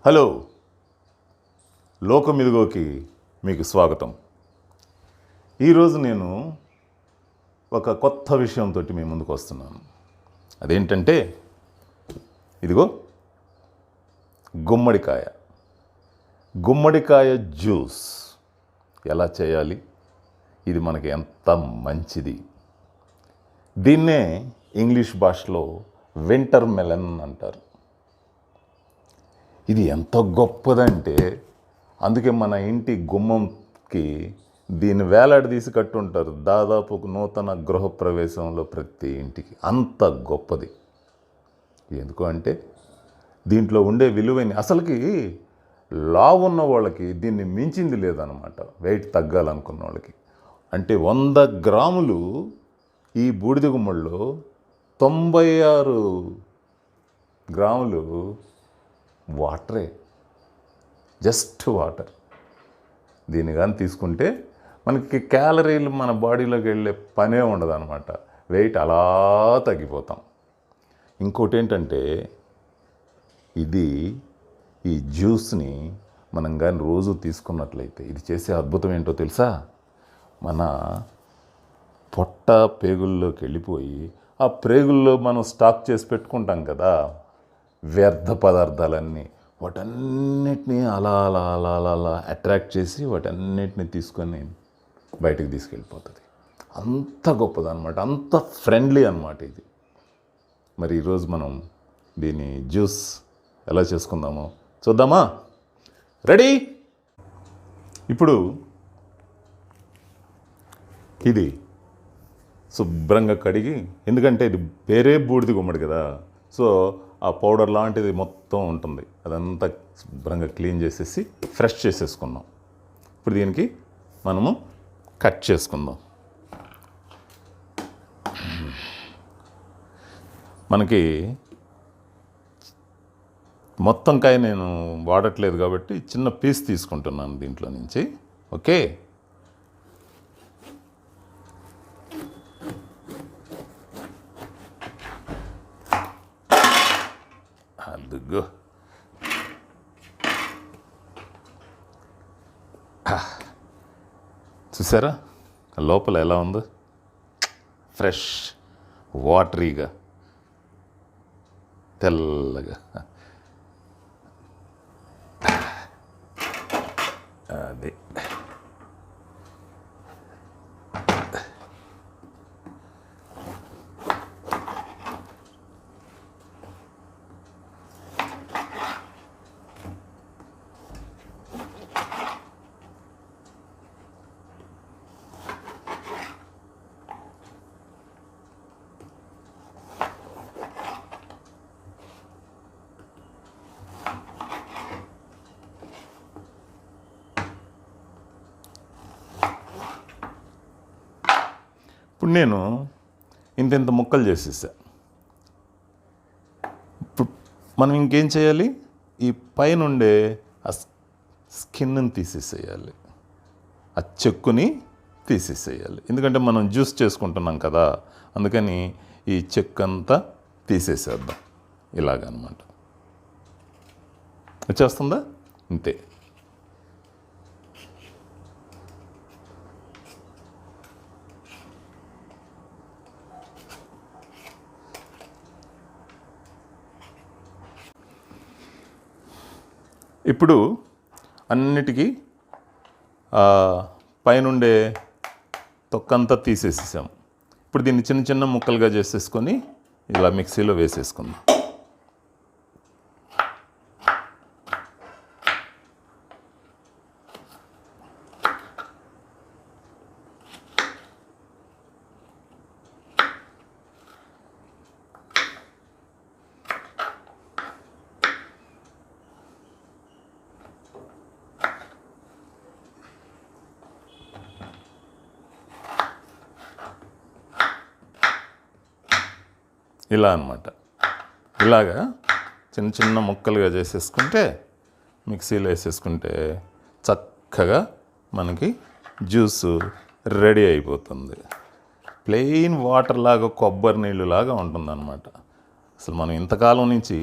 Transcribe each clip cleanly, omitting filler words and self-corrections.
Hello, లోకమిదిగోకి మీకు స్వాగతం. ఈరోజు నేను ఒక కొత్త విషయంతో మీ ముందుకు వస్తున్నాను. అదేంటంటే ఇదిగో గుమ్మడికాయ జ్యూస్ ఎలా చేయాలి, ఇది మనకి ఎంత మంచిది. దీన్నే ఇంగ్లీష్ భాషలో వింటర్ మెలన్ అంటారు. ఇది ఎంత గొప్పదంటే అందుకే మన ఇంటి గుమ్మంకి దీన్ని వేలాడదీసి కట్టుంటారు. దాదాపు నూతన గృహప్రవేశంలో ప్రతి ఇంటికి. అంత గొప్పది. ఎందుకు అంటే దీంట్లో ఉండే విలువైన అసలుకి లావు ఉన్న వాళ్ళకి దీన్ని మించింది లేదనమాట. వెయిట్ తగ్గాలనుకున్న వాళ్ళకి. అంటే 100 గ్రాములు ఈ బూడిద గుమ్మడిలో 96 గ్రాములు వాటరే, జస్ట్ వాటర్. దీన్ని కానీ తీసుకుంటే మనకి క్యాలరీలు మన బాడీలోకి వెళ్ళే పనే ఉండదు అనమాట. వెయిట్ అలా తగ్గిపోతాం. ఇంకోటి ఏంటంటే ఈ జ్యూస్ని మనం కానీ రోజు తీసుకున్నట్లయితే ఇది చేసే అద్భుతం ఏంటో తెలుసా? మన పొట్ట పేగుల్లోకి వెళ్ళిపోయి ఆ ప్రేగుల్లో మనం స్టాక్ చేసి పెట్టుకుంటాం కదా వ్యర్థ పదార్థాలన్నీ, వాటన్నిటినీ అలా అలా అలా అలా అలా అట్రాక్ట్ చేసి వాటన్నిటిని తీసుకొని బయటికి తీసుకెళ్ళిపోతుంది. అంత గొప్పదన్నమాట, అంత ఫ్రెండ్లీ అన్నమాట ఇది. మరి ఈరోజు మనం దీని జ్యూస్ ఎలా చేసుకుందామో చూద్దామా? రెడీ? ఇప్పుడు ఇది శుభ్రంగా కడిగి, ఎందుకంటే ఇది వేరే బూడిద గుమ్మడి కదా, సో ఆ పౌడర్ లాంటిది మొత్తం ఉంటుంది. అదంతా శుభ్రంగా క్లీన్ చేసేసి ఫ్రెష్ చేసేసుకుందాం. ఇప్పుడు దీనికి మనము కట్ చేసుకుందాం. మనకి మొత్తం కాయ నేను వాడట్లేదు కాబట్టి చిన్న పీస్ తీసుకుంటున్నాను దీంట్లో నుంచి. ఓకే, అదిగో చూసారా లోపల ఎలా ఉందో? ఫ్రెష్, వాటరీగా, తెల్లగా. అది ఇప్పుడు నేను ఇంత ముక్కలు చేసేసా. ఇప్పుడు మనం ఇంకేం చేయాలి? ఈ పైనుండే ఆ స్కిన్ని తీసేసేయాలి, ఆ చెక్కుని తీసేసేయాలి. ఎందుకంటే మనం జ్యూస్ చేసుకుంటున్నాం కదా, అందుకని ఈ చెక్కు అంతా తీసేసేద్దాం. ఇలాగనమాట. వచ్చేస్తుందా? అంతే. ఇప్పుడు అన్నిటికీ పైనుండే తొక్కంతా తీసేసేసాం. ఇప్పుడు దీన్ని చిన్న చిన్న ముక్కలుగా చేసేసుకొని ఇలా మిక్సీలో వేసేసుకుందాం. ఇలా అన్నమాట. ఇలాగా చిన్న చిన్న ముక్కలుగా చేసేసుకుంటే మిక్సీలో వేసేసుకుంటే చక్కగా మనకి జ్యూసు రెడీ అయిపోతుంది. ప్లెయిన్ వాటర్ లాగా, కొబ్బరి నీళ్ళు లాగా ఉంటుందన్నమాట. అసలు మనం ఇంతకాలం నుంచి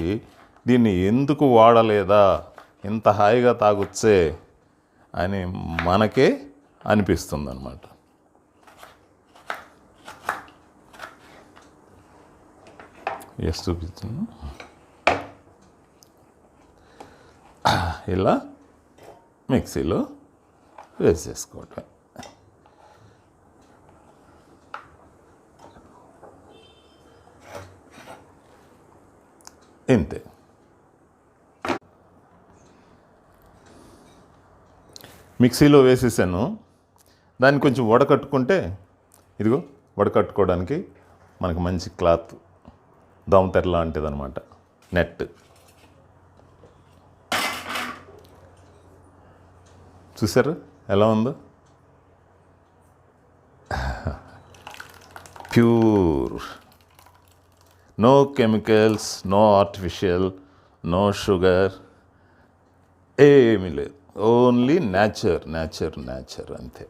దీన్ని ఎందుకు వాడలేదా ఇంత హాయిగా తాగొచ్చే అని మనకే అనిపిస్తుంది అన్నమాట. చూపిస్తున్నాను. ఇలా మిక్సీలో వేసేసుకోవటం. ఇంతే. మిక్సీలో వేసేసాను. దాన్ని కొంచెం వడకట్టుకుంటే, ఇదిగో వడకట్టుకోవడానికి మనకు మంచి క్లాత్, దోమతెర లాంటిది అనమాట, నెట్. చూసారు ఎలా ఉందో? Pure, no chemicals, no artificial, no sugar, ఏమీ లేదు. ఓన్లీ నేచర్ నేచర్ నేచర్, అంతే.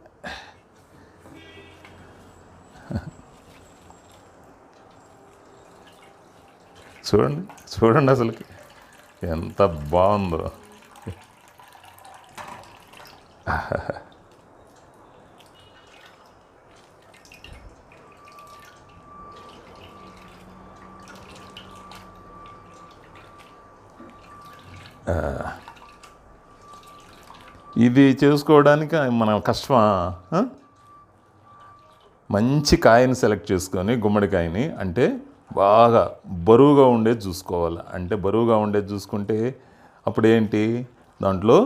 చూడండి చూడండి అసలుకి ఎంత బాగుందో. ఇది చేసుకోవడానికి మన కష్టమా? మంచి కాయని సెలెక్ట్ చేసుకొని, గుమ్మడికాయని, అంటే బాగా బరువుగా ఉండేది చూసుకోవాలి. అంటే బరువుగా ఉండేది చూసుకుంటే అప్పుడు ఏంటి, దాంట్లో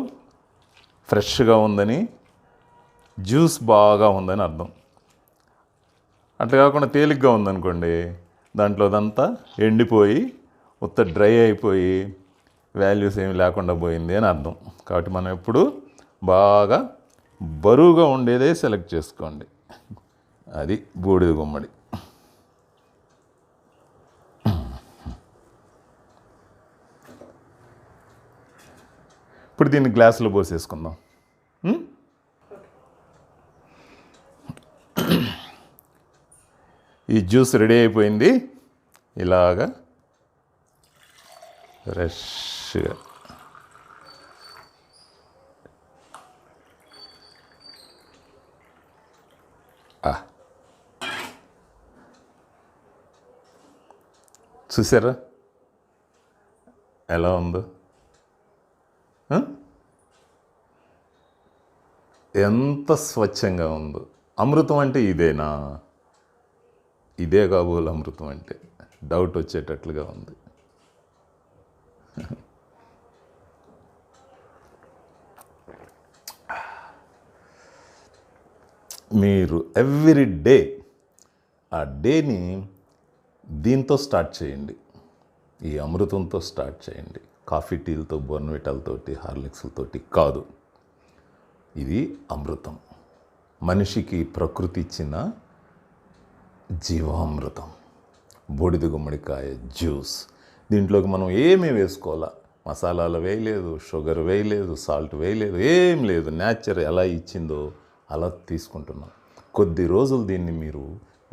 ఫ్రెష్గా ఉందని, జ్యూస్ బాగా ఉందని అర్థం. అట్లా కాకుండా తేలిగ్గా ఉందనుకోండి, దాంట్లోదంతా ఎండిపోయి ఉత్త డ్రై అయిపోయి వాల్యూస్ ఏమి లేకుండా పోయింది అని అర్థం. కాబట్టి మనం ఎప్పుడు బాగా బరువుగా ఉండేదే సెలెక్ట్ చేసుకోండి. అది బూడిద గుమ్మడి. ఇప్పుడు దీన్ని గ్లాసులో పోసేసుకుందాం. ఈ జ్యూస్ రెడీ అయిపోయింది. ఇలాగా ఫ్రెష్గా చూసారా ఎలా ఉందో? ఎంత స్వచ్ఛంగా ఉందో. అమృతం అంటే ఇదేనా? ఇదే కాబోలు అమృతం అంటే, డౌట్ వచ్చేటట్లుగా ఉంది. మీరు ఎవ్రీ డే ఆ డేని దీంతో స్టార్ట్ చేయండి. ఈ అమృతంతో స్టార్ట్ చేయండి. కాఫీ టీలతో, బోర్న్విటాలతోటి, హార్లిక్స్లతోటి కాదు. ఇది అమృతం. మనిషికి ప్రకృతి ఇచ్చిన జీవామృతం. బూడిద గుమ్మడికాయ జ్యూస్. దీంట్లోకి మనం ఏమీ వేసుకోవాలా. మసాలాలు వేయలేదు, షుగర్ వేయలేదు, సాల్ట్ వేయలేదు, ఏం లేదు. నేచర్ ఎలా ఇచ్చిందో అలా తీసుకుంటున్నాం. కొద్ది రోజులు దీన్ని మీరు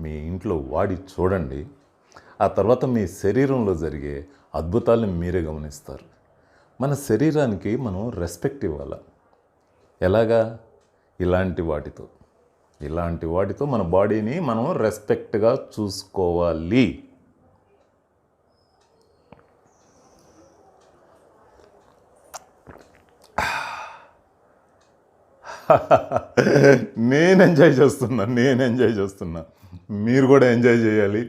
మీ ఇంట్లో వాడి చూడండి. ఆ తర్వాత మీ శరీరంలో జరిగే అద్భుతాలను మీరే గమనిస్తారు. మన శరీరానికి మనం రెస్పెక్ట్ ఇవ్వాలి. ఎలాగా? ఇలాంటి వాటితో మన బాడీని మనం రెస్పెక్ట్గా చూసుకోవాలి. నేను ఎంజాయ్ చేస్తున్నా. మీరు కూడా ఎంజాయ్ చేయాలి.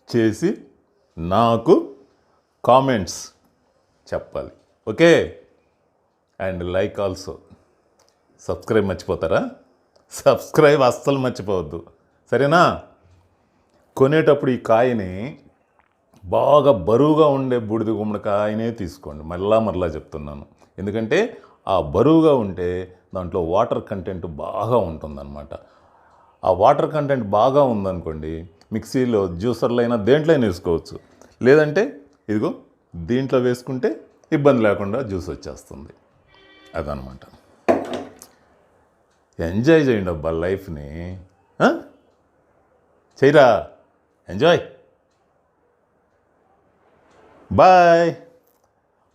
చేసి నాకు కామెంట్స్ చెప్పాలి. Okay? And like also. Subscribe మర్చిపోతారా? సబ్స్క్రైబ్ అస్సలు మర్చిపోవద్దు, సరేనా? కొనేటప్పుడు ఈ కాయని బాగా బరువుగా ఉండే బూడిద గుమ్మడికాయనే తీసుకోండి. మరలా చెప్తున్నాను. ఎందుకంటే ఆ బరువుగా ఉంటే దాంట్లో వాటర్ కంటెంట్ బాగా ఉంటుందన్నమాట. ఆ వాటర్ కంటెంట్ బాగా ఉందనుకోండి, మిక్సీలో జ్యూసర్లో అయినా దేంట్లో అయినా వేసుకోవచ్చు. లేదంటే ఇదిగో దీంట్లో వేసుకుంటే ఇబ్బంది లేకుండా జ్యూస్ వచ్చేస్తుంది. అదనమాట. ఎంజాయ్ చేయండి అబ్బా లైఫ్ని. చేయరా? Enjoy.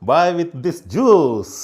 Boy with this juice.